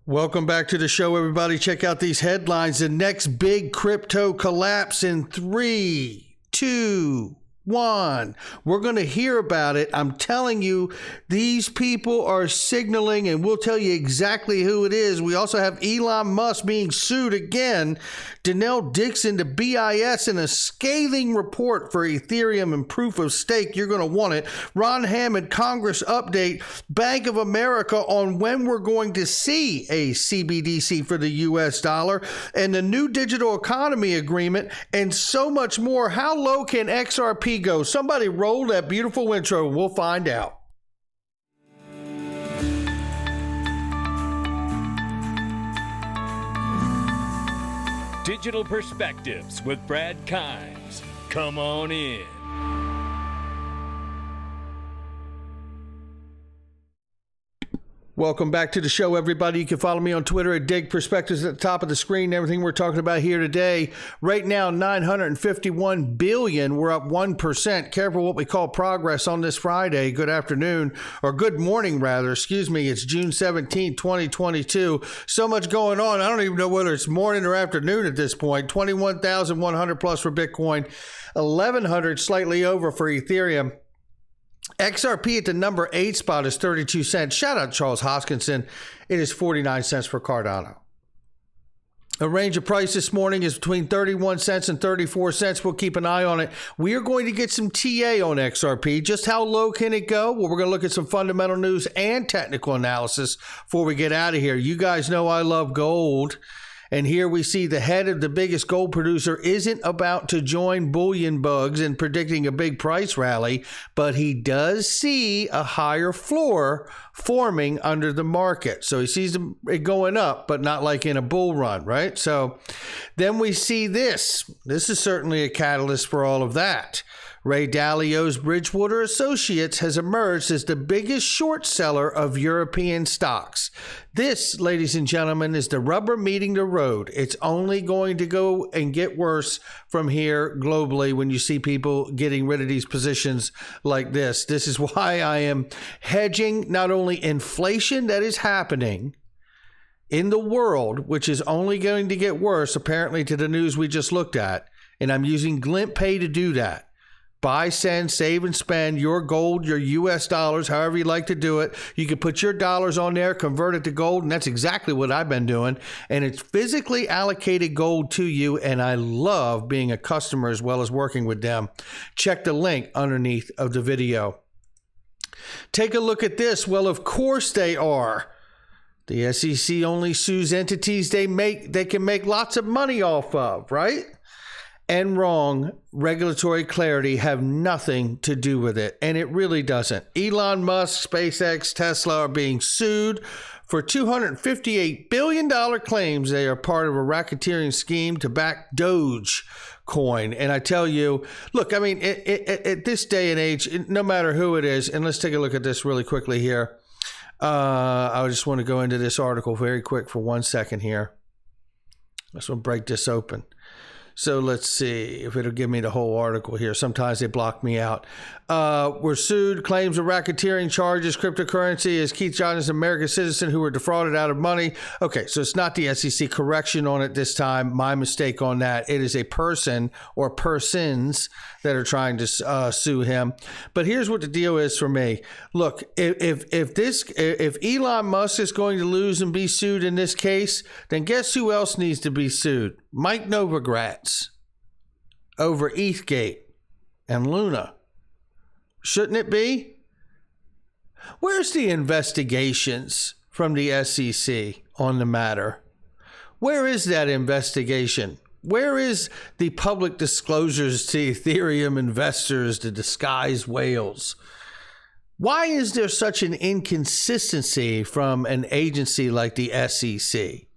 Welcome back to the show, everybody. Check out these headlines. The next big crypto collapse in 3, 2, 1. We're going to hear about it. I'm telling you, these people are signaling, and we'll tell you exactly who it is. We also have Elon Musk being sued again. Danelle Dixon to BIS in a scathing report for Ethereum and proof of stake. You're going to want it. Ron Hammond, Congress update. Bank of America on when we're going to see a CBDC for the US dollar, and the new digital economy agreement, and so much more. How low can XRP go? Somebody roll that beautiful intro and we'll find out. Digital Perspectives with Brad Kimes. Come on in. Welcome back to the show, everybody. You can follow me on Twitter at Dig Perspectives at the top of the screen. Everything we're talking about here today. Right now, 951 billion. We're up 1%. Careful what we call progress on this Friday. Good afternoon, or good morning, rather. Excuse me. It's June 17, 2022. So much going on. I don't even know whether it's morning or afternoon at this point. 21,100 plus for Bitcoin. 1,100 slightly over for Ethereum. XRP at the number 8 spot is 32 cents. Shout out Charles Hoskinson. It is 49 cents for Cardano. A range of price this morning is between 31 cents and 34 cents. We'll keep an eye on it. We are going to get some TA on XRP. Just how low can it go? Well, we're going to look at some fundamental news and technical analysis before we get out of here. You guys know I love gold. And here we see the head of the biggest gold producer isn't about to join bullion bugs in predicting a big price rally, but he does see a higher floor forming under the market. So he sees it going up, but not like in a bull run, right? So then we see this. This is certainly a catalyst for all of that. Ray Dalio's Bridgewater Associates has emerged as the biggest short seller of European stocks. This, ladies and gentlemen, is the rubber meeting the road. It's only going to go and get worse from here globally when you see people getting rid of these positions like this. This is why I am hedging not only inflation that is happening in the world, which is only going to get worse, apparently, to the news we just looked at, and I'm using Glint Pay to do that. Buy, send, save, and spend your gold, your US dollars, however you like to do it. You can put your dollars on there, convert it to gold, and that's exactly what I've been doing. And it's physically allocated gold to you, and I love being a customer as well as working with them. Check the link underneath of the video. Take a look at this. Well, of course they are. The SEC only sues entities they can make lots of money off of, right? And wrong. Regulatory clarity have nothing to do with it, and it really doesn't. Elon Musk, SpaceX, Tesla are being sued for $258 billion claims they are part of a racketeering scheme to back Dogecoin. And I tell you, look, I mean, at this day and age, no matter who it is, and let's take a look at this really quickly here. I just want to go into this article very quick for 1 second here. I just want to break this open. So let's see if it'll give me the whole article here. Sometimes they block me out. We're sued, claims of racketeering charges, cryptocurrency as Keith John is an American citizen who were defrauded out of money. Okay, so it's not the SEC. Correction on it this time. My mistake on that. It is a person or persons that are trying to sue him. But here's what the deal is for me. Look, if Elon Musk is going to lose and be sued in this case, then guess who else needs to be sued? Mike Novogratz over ETHgate and Luna. Shouldn't it be? Where's the investigations from the SEC on the matter? Where is that investigation? Where is the public disclosures to Ethereum investors, the disguised whales? Why is there such an inconsistency from an agency like the SEC?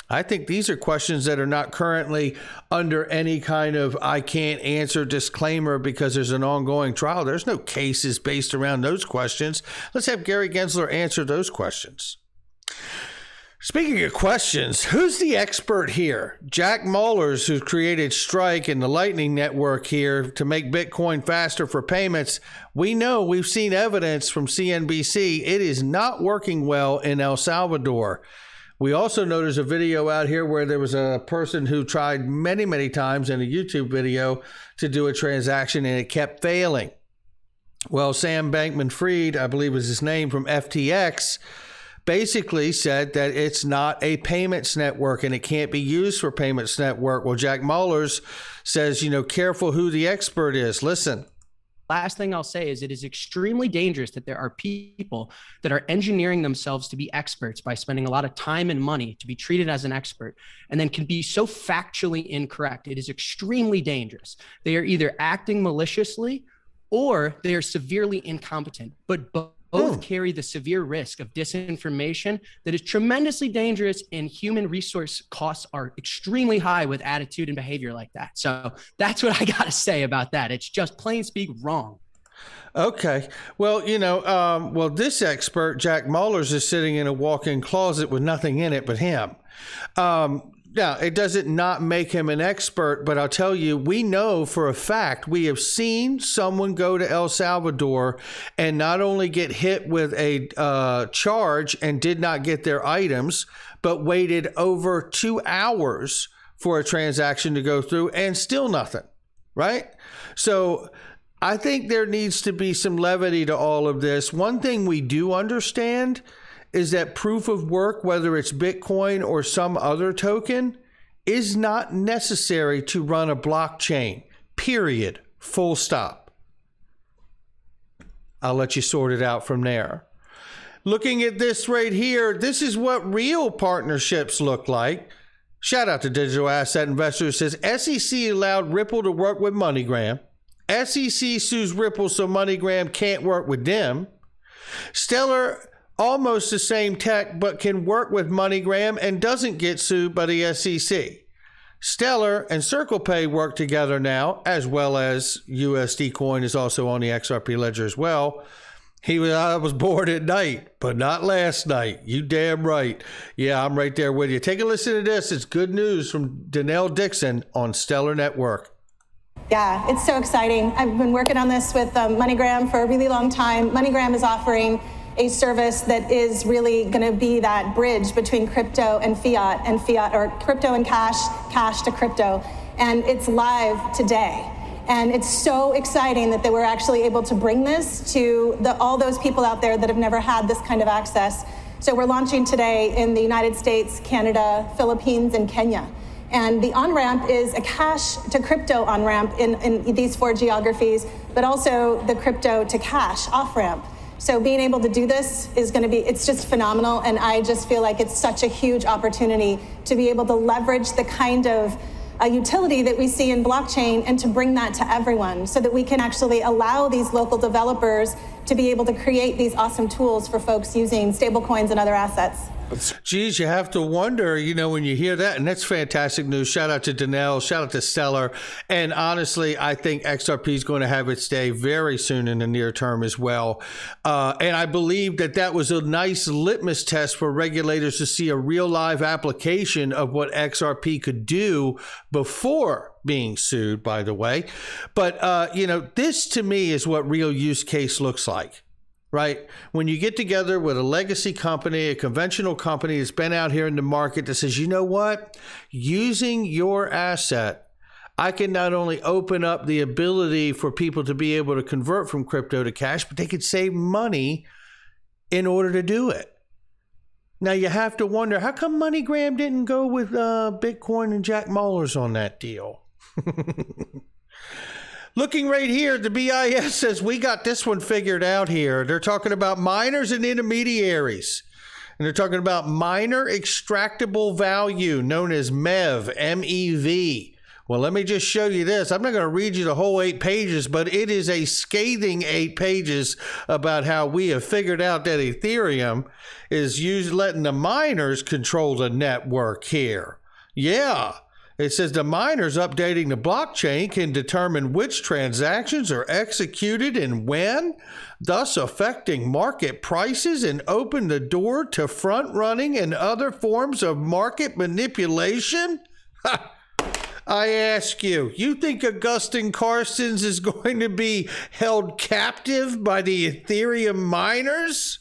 I think these are questions that are not currently under any kind of I can't answer disclaimer because there's an ongoing trial. There's no cases based around those questions. Let's have Gary Gensler answer those questions. Speaking of questions, who's the expert here? Jack Mallers, who created Strike and the Lightning Network here to make Bitcoin faster for payments. We know, we've seen evidence from CNBC, it is not working well in El Salvador. We also know there's a video out here where there was a person who tried many, many times in a YouTube video to do a transaction and it kept failing. Well, Sam Bankman-Fried, I believe is his name, from FTX, basically said that it's not a payments network and it can't be used for payments network. Well, Jack Mallers says, careful who the expert is. Listen. Last thing I'll say is it is extremely dangerous that there are people that are engineering themselves to be experts by spending a lot of time and money to be treated as an expert and then can be so factually incorrect. It is extremely dangerous. They are either acting maliciously or they are severely incompetent, but both carry the severe risk of disinformation that is tremendously dangerous, and human resource costs are extremely high with attitude and behavior like that. So that's what I got to say about that. It's just plain speak wrong. Okay. Well, this expert, Jack Mallers, is sitting in a walk-in closet with nothing in it but him. Now, it doesn't not make him an expert, but I'll tell you, we know for a fact, we have seen someone go to El Salvador and not only get hit with a charge and did not get their items, but waited over 2 hours for a transaction to go through and still nothing, right? So I think there needs to be some levity to all of this. One thing we do understand is that proof of work, whether it's Bitcoin or some other token, is not necessary to run a blockchain, period, full stop. I'll let you sort it out from there. Looking at this right here, this is what real partnerships look like. Shout out to Digital Asset Investors. Says SEC allowed Ripple to work with MoneyGram. SEC sues Ripple so MoneyGram can't work with them. Stellar, almost the same tech, but can work with MoneyGram and doesn't get sued by the SEC. Stellar and CirclePay work together now, as well as USD Coin is also on the XRP ledger as well. I was bored at night, but not last night. You damn right. Yeah, I'm right there with you. Take a listen to this. It's good news from Danelle Dixon on Stellar Network. Yeah, it's so exciting. I've been working on this with MoneyGram for a really long time. MoneyGram is offering a service that is really going to be that bridge between crypto and fiat, or crypto and cash to crypto. And it's live today. And it's so exciting that they were actually able to bring this to all those people out there that have never had this kind of access. So we're launching today in the United States, Canada, Philippines, and Kenya. And the on-ramp is a cash to crypto on-ramp in these 4 geographies, but also the crypto to cash off-ramp. So being able to do this is going to be, it's just phenomenal. And I just feel like it's such a huge opportunity to be able to leverage the kind of utility that we see in blockchain and to bring that to everyone so that we can actually allow these local developers to be able to create these awesome tools for folks using stablecoins and other assets. Geez, you have to wonder, when you hear that, and that's fantastic news. Shout out to Danelle, shout out to Stellar. And honestly, I think XRP is going to have its day very soon in the near term as well. And I believe that was a nice litmus test for regulators to see a real live application of what XRP could do before being sued, by the way. But, this to me is what real use case looks like. Right? When you get together with a legacy company, a conventional company that's been out here in the market that says, you know what, using your asset, I can not only open up the ability for people to be able to convert from crypto to cash, but they could save money in order to do it. Now you have to wonder, how come MoneyGram didn't go with Bitcoin and Jack Mallers on that deal? Looking right here, the BIS says we got this one figured out here. They're talking about miners and intermediaries. And they're talking about miner extractable value, known as MEV, M-E-V. Well, let me just show you this. I'm not going to read you the whole 8 pages, but it is a scathing 8 pages about how we have figured out that Ethereum is letting the miners control the network here. Yeah. It says the miners updating the blockchain can determine which transactions are executed and when, thus affecting market prices and open the door to front running and other forms of market manipulation? I ask you, you think Augustine Carstens is going to be held captive by the Ethereum miners?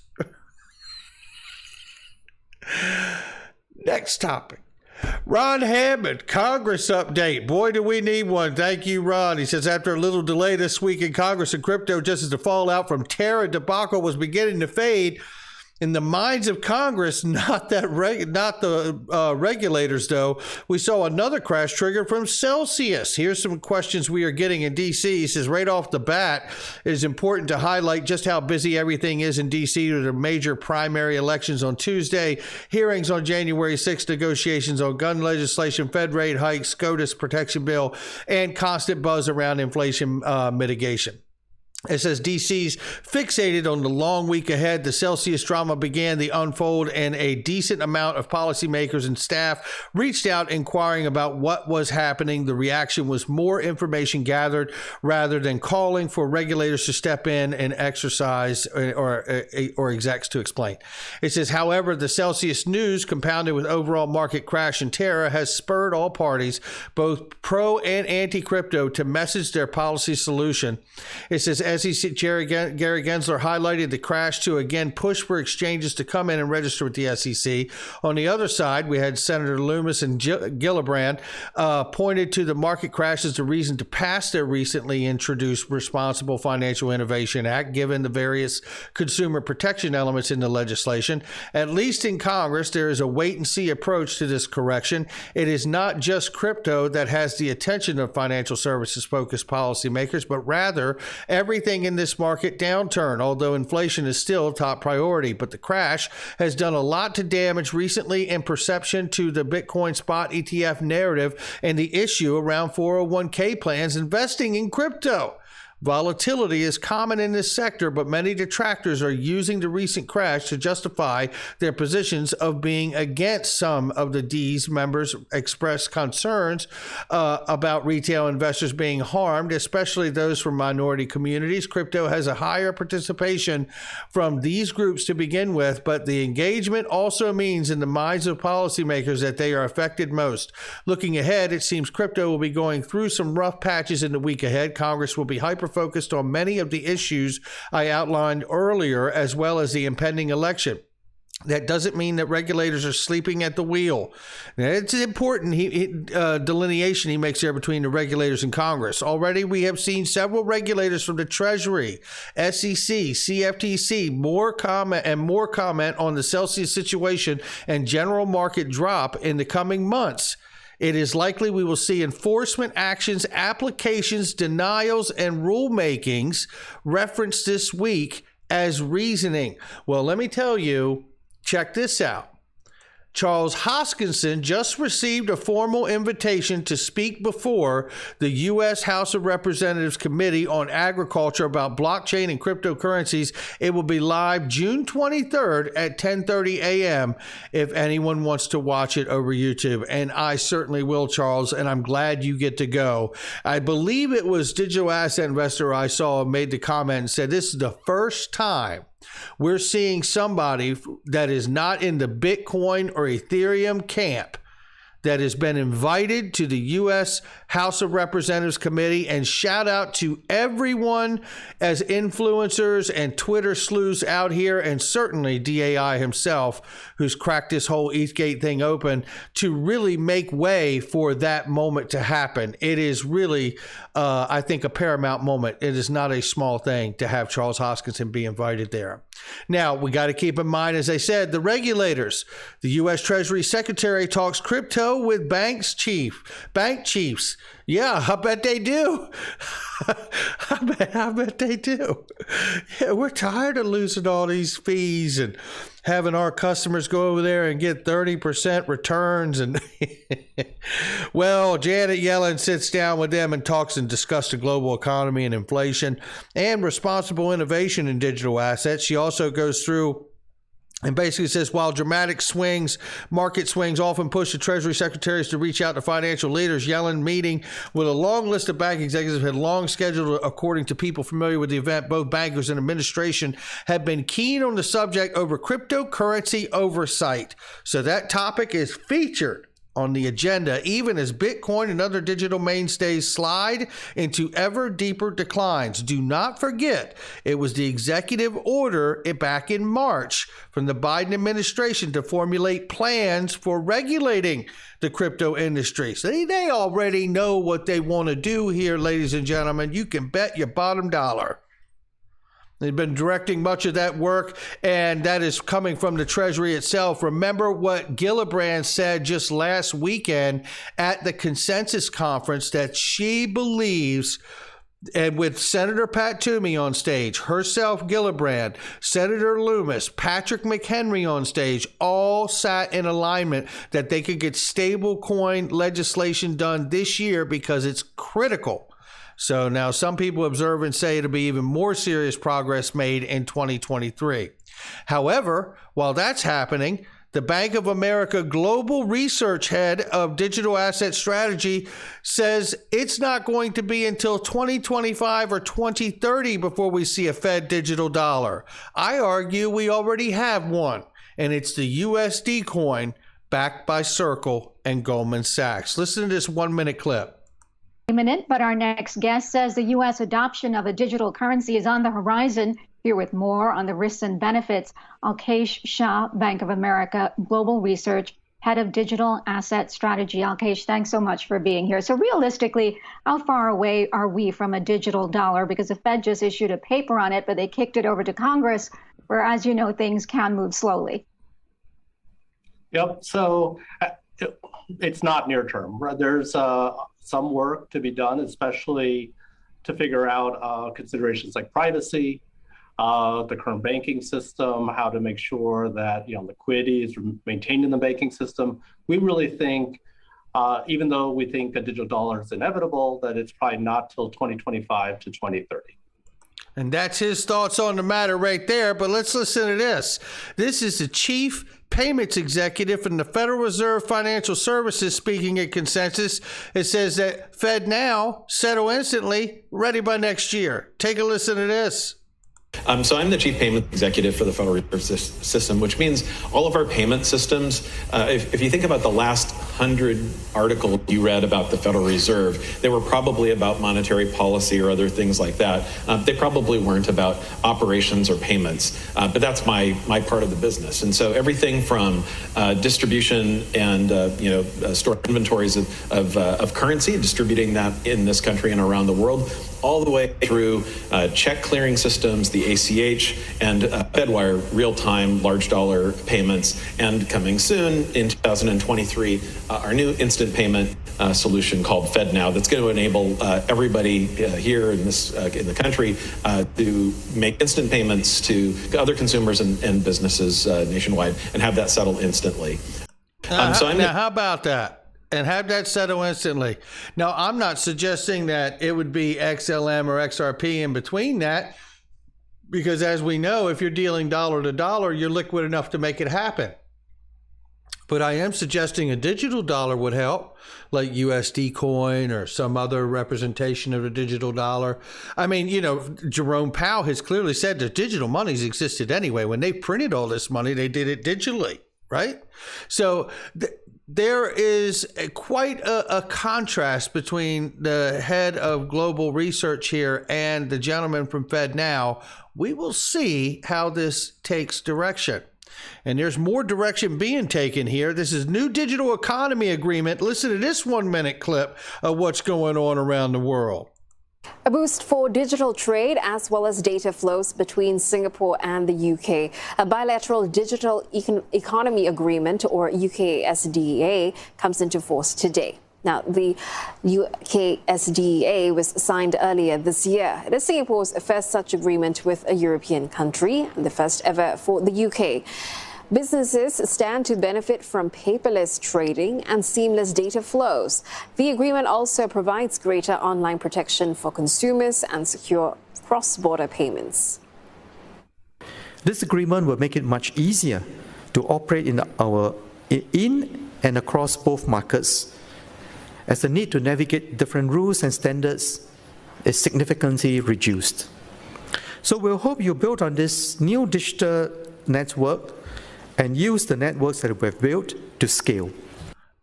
Next topic. Ron Hammond, Congress update. Boy, do we need one. Thank you, Ron. He says, after a little delay this week in Congress and crypto, just as the fallout from Terra debacle was beginning to fade, in the minds of Congress, not the regulators, though, we saw another crash trigger from Celsius. Here's some questions we are getting in D.C. He says, right off the bat, it is important to highlight just how busy everything is in D.C. with the major primary elections on Tuesday, hearings on January 6th, negotiations on gun legislation, Fed rate hikes, SCOTUS protection bill, and constant buzz around inflation mitigation. It says DC's fixated on the long week ahead. The Celsius drama began to unfold, and a decent amount of policymakers and staff reached out inquiring about what was happening. The reaction was more information gathered rather than calling for regulators to step in and exercise or execs to explain. It says, however, the Celsius news, compounded with overall market crash and terror, has spurred all parties, both pro and anti-crypto, to message their policy solution. It says, SEC Gary Gensler highlighted the crash to again push for exchanges to come in and register with the SEC. On the other side, we had Senator Loomis and Gillibrand pointed to the market crash as the reason to pass their recently introduced Responsible Financial Innovation Act, given the various consumer protection elements in the legislation. At least in Congress, there is a wait-and-see approach to this correction. It is not just crypto that has the attention of financial services-focused policymakers, but rather everything in this market downturn, although inflation is still top priority. But the crash has done a lot to damage recently in perception to the Bitcoin spot ETF narrative and the issue around 401k plans investing in crypto. Volatility is common in this sector, but many detractors are using the recent crash to justify their positions of being against. Some of the D's members expressed concerns about retail investors being harmed, especially those from minority communities. Crypto has a higher participation from these groups to begin with, but the engagement also means in the minds of policymakers that they are affected most. Looking ahead, it seems crypto will be going through some rough patches in the week ahead. Congress will be hyper-focused on many of the issues I outlined earlier, as well as the impending election. That doesn't mean that regulators are sleeping at the wheel. Now, it's important delineation he makes there between the regulators and Congress. Already we have seen several regulators from the Treasury, SEC, CFTC, more comment on the Celsius situation and general market drop in the coming months. It is likely we will see enforcement actions, applications, denials, and rulemakings referenced this week as reasoning. Well, let me tell you, check this out. Charles Hoskinson just received a formal invitation to speak before the U.S. House of Representatives Committee on Agriculture about blockchain and cryptocurrencies. It will be live June 23rd at 10:30 a.m. if anyone wants to watch it over YouTube. And I certainly will, Charles, and I'm glad you get to go. I believe it was Digital Asset Investor I saw made the comment and said this is the first time we're seeing somebody that is not in the Bitcoin or Ethereum camp that has been invited to the U.S. House of Representatives Committee. And shout out to everyone as influencers and Twitter sleuths out here, and certainly DAI himself, who's cracked this whole ETHgate thing open to really make way for that moment to happen. It is really, I think, a paramount moment. It is not a small thing to have Charles Hoskinson be invited there. Now, we got to keep in mind, as I said, the regulators. The U.S. Treasury Secretary talks crypto with bank chiefs. Yeah, I bet they do. I bet they do. Yeah, we're tired of losing all these fees and having our customers go over there and get 30% returns. And well, Janet Yellen sits down with them and talks and discusses the global economy and inflation and responsible innovation in digital assets. She also goes through and basically says, while dramatic market swings often push the Treasury secretaries to reach out to financial leaders, Yellen meeting with a long list of bank executives had long scheduled. According to people familiar with the event, both bankers and administration have been keen on the subject over cryptocurrency oversight. So that topic is featured on the agenda, even as Bitcoin and other digital mainstays slide into ever deeper declines. Do not forget, it was the executive order back in March from the Biden administration to formulate plans for regulating the crypto industry. So they already know what they want to do here, ladies and gentlemen. You can bet your bottom dollar. They've been directing much of that work, and that is coming from the Treasury itself. Remember what Gillibrand said just last weekend at the Consensus Conference, that she believes, and with Senator Pat Toomey on stage, herself, Gillibrand, Senator Loomis, Patrick McHenry on stage, all sat in alignment that they could get stable coin legislation done this year because it's critical. So now some people observe and say it'll be even more serious progress made in 2023. However, while that's happening, the Bank of America Global Research Head of Digital Asset Strategy says it's not going to be until 2025 or 2030 before we see a Fed digital dollar. I argue we already have one, and it's the USD coin backed by Circle and Goldman Sachs. Listen to this 1-minute clip. Imminent, but our next guest says the U.S. adoption of a digital currency is on the horizon. Here with more on the risks and benefits, Alkesh Shah, Bank of America Global Research, Head of Digital Asset Strategy. Alkesh, thanks so much for being here. So realistically, how far away are we from a digital dollar? Because the Fed just issued a paper on it, but they kicked it over to Congress, where, as you know, things can move slowly. Yep. So it's not near term. There's some work to be done, especially to figure out considerations like privacy, the current banking system, how to make sure that liquidity is maintained in the banking system. We really think, even though we think a digital dollar is inevitable, that it's probably not till 2025 to 2030. And that's his thoughts on the matter right there. But let's listen to this. This is the chief payments executive from the Federal Reserve Financial Services speaking at Consensus. It says that Fed now, settle instantly, ready by next year. Take a listen to this. So I'm the chief payment executive for the Federal Reserve System, which means all of our payment systems, if you think about the last 100 articles you read about the Federal Reserve, they were probably about monetary policy or other things like that. They probably weren't about operations or payments, but that's my part of the business. And so everything from distribution and store inventories of currency, distributing that in this country and around the world, all the way through check clearing systems, the ACH, and Fedwire real-time large dollar payments, and coming soon in 2023, our new instant payment solution called FedNow that's going to enable everybody here in the country to make instant payments to other consumers and businesses nationwide and have that settle instantly. Now, how about that? And have that settle instantly. Now, I'm not suggesting that it would be XLM or XRP in between that, because as we know, if you're dealing dollar to dollar, you're liquid enough to make it happen. But I am suggesting a digital dollar would help, like USD coin or some other representation of a digital dollar. I mean, Jerome Powell has clearly said that digital money's existed anyway. When they printed all this money, they did it digitally, right? So there is quite a contrast between the head of global research here and the gentleman from FedNow. We will see how this takes direction. And there's more direction being taken here. This is new digital economy agreement. Listen to this 1-minute clip of what's going on around the world. A boost for digital trade as well as data flows between Singapore and the UK. A bilateral digital economy agreement, or UKSDEA, comes into force today. Now, the UKSDEA was signed earlier this year. It is Singapore's first such agreement with a European country, and the first ever for the UK. Businesses stand to benefit from paperless trading and seamless data flows. The agreement also provides greater online protection for consumers and secure cross-border payments. This agreement will make it much easier to operate in and across both markets, as the need to navigate different rules and standards is significantly reduced. So we'll hope you build on this new digital network and use the networks that we've built to scale.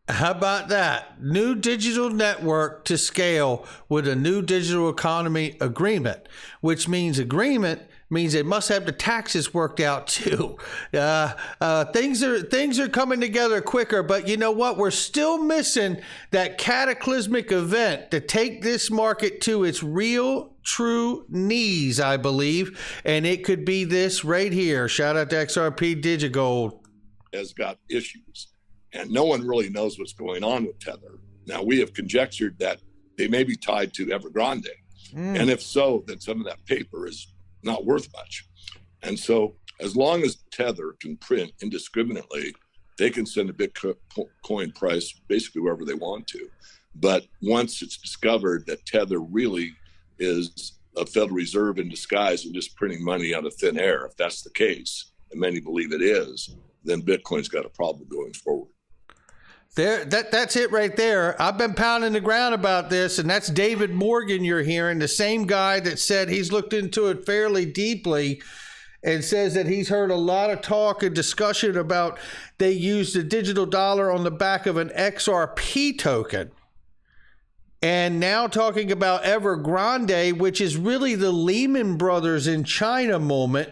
How about that? New digital network to scale with a new digital economy agreement, which means they must have the taxes worked out too. Things are coming together quicker, but you know what? We're still missing that cataclysmic event to take this market to its real, true knees, I believe, and it could be this right here. Shout out to XRP Digigold. Has got issues, and no one really knows what's going on with Tether. Now, we have conjectured that they may be tied to Evergrande, and if so, then some of that paper is not worth much. And so as long as Tether can print indiscriminately, they can send a Bitcoin price basically wherever they want to. But once it's discovered that Tether really is a Federal Reserve in disguise and just printing money out of thin air, if that's the case, and many believe it is, then Bitcoin's got a problem going forward. That's it right there. I've been pounding the ground about this, and that's David Morgan you're hearing, the same guy that said he's looked into it fairly deeply and says that he's heard a lot of talk and discussion about they use the digital dollar on the back of an XRP token. And now talking about Evergrande, which is really the Lehman Brothers in China moment.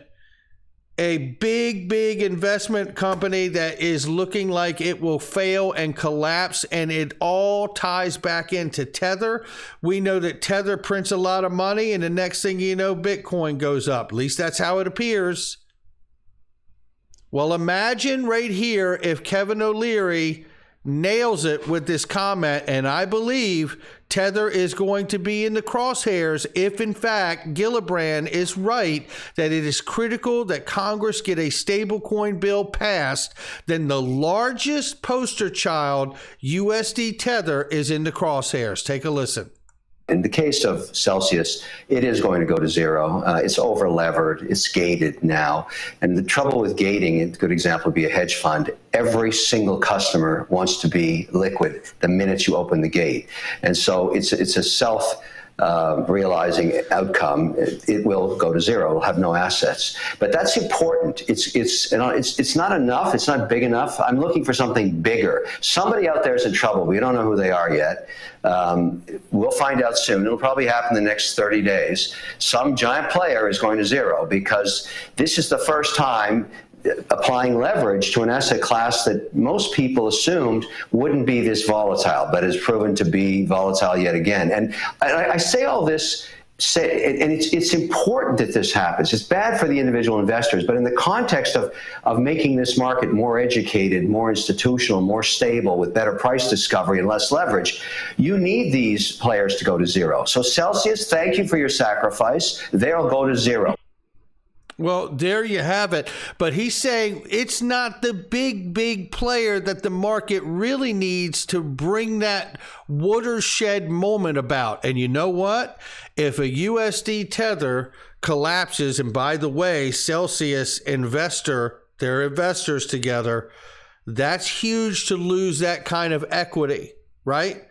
A big investment company that is looking like it will fail and collapse, and it all ties back into Tether. We know that Tether prints a lot of money, and the next thing you know, Bitcoin goes up. At least that's how it appears. Well, imagine right here if Kevin OLeary nails it with this comment, and I believe Tether is going to be in the crosshairs if, in fact, Gillibrand is right that it is critical that Congress get a stablecoin bill passed. Then the largest poster child, USD Tether, is in the crosshairs. Take a listen. In the case of Celsius, it is going to go to zero. It's over-levered. It's gated now. And the trouble with gating, a good example would be a hedge fund. Every single customer wants to be liquid the minute you open the gate. And so it's a self-realizing outcome. It will go to zero. It'll have no assets. But that's important. It's not enough. It's not big enough. I'm looking for something bigger. Somebody out there is in trouble. We don't know who they are yet. We'll find out soon. It'll probably happen in the next 30 days. Some giant player is going to zero because this is the first time applying leverage to an asset class that most people assumed wouldn't be this volatile, but has proven to be volatile yet again. And I say all this, and it's important that this happens. It's bad for the individual investors, but in the context of making this market more educated, more institutional, more stable, with better price discovery and less leverage, you need these players to go to zero. So Celsius, thank you for your sacrifice. They'll go to zero. Well, there you have it. But he's saying it's not the big player that the market really needs to bring that watershed moment about. And you know what? If a USD Tether collapses, and by the way, Celsius they're investors together, that's huge to lose that kind of equity, right?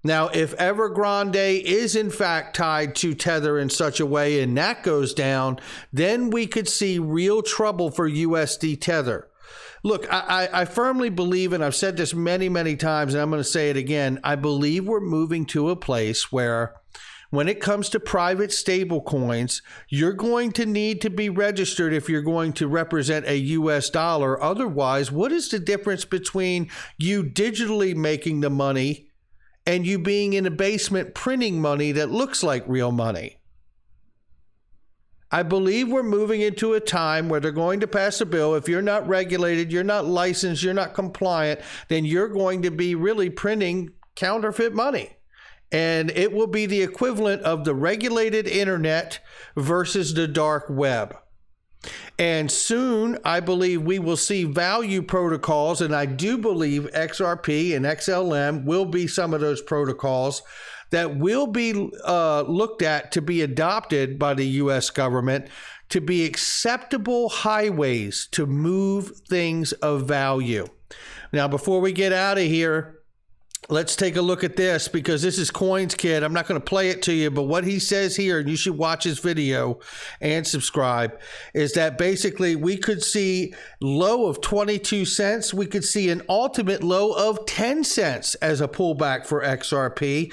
Now, if Evergrande is in fact tied to Tether in such a way and that goes down, then we could see real trouble for USD Tether. Look, I firmly believe, and I've said this many times, and I'm going to say it again, I believe we're moving to a place where when it comes to private stable coins, you're going to need to be registered if you're going to represent a US dollar. Otherwise, what is the difference between you digitally making the money and you being in a basement printing money that looks like real money? I believe we're moving into a time where they're going to pass a bill. If you're not regulated, you're not licensed, you're not compliant, then you're going to be really printing counterfeit money. And it will be the equivalent of the regulated internet versus the dark web. And soon, I believe we will see value protocols, and I do believe XRP and XLM will be some of those protocols that will be looked at to be adopted by the U.S. government to be acceptable highways to move things of value. Now, before we get out of here, let's take a look at this, because this is CoinsKid. I'm not going to play it to you, but what he says here, and you should watch his video and subscribe, is that basically we could see low of 22 cents. We could see an ultimate low of 10 cents as a pullback for XRP.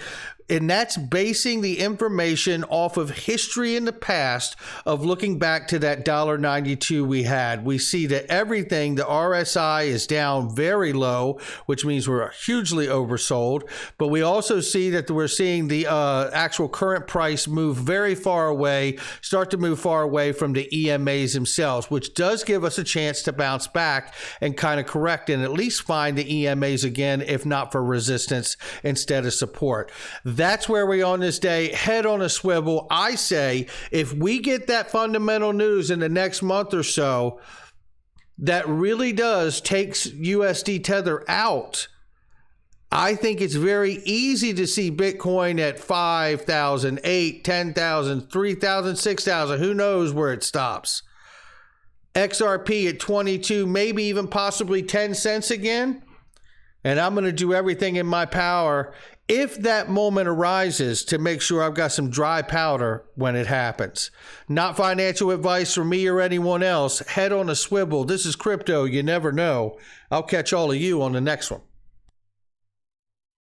And that's basing the information off of history in the past of looking back to that $1.92 we had. We see that everything, the RSI is down very low, which means we're hugely oversold. But we also see that we're seeing the actual current price move very far away, start to move far away from the EMAs themselves, which does give us a chance to bounce back and kind of correct and at least find the EMAs again, if not for resistance instead of support. That's where we are on this day. Head on a swivel. I say if we get that fundamental news in the next month or so that really does takes USD Tether out, I think it's very easy to see Bitcoin at 5,000, 8,000, 10,000, 3,000, 6,000. Who knows where it stops? XRP at 22, maybe even possibly 10 cents again. And I'm going to do everything in my power, if that moment arises, to make sure I've got some dry powder when it happens. Not financial advice from me or anyone else. Head on a swivel. This is crypto. You never know. I'll catch all of you on the next one.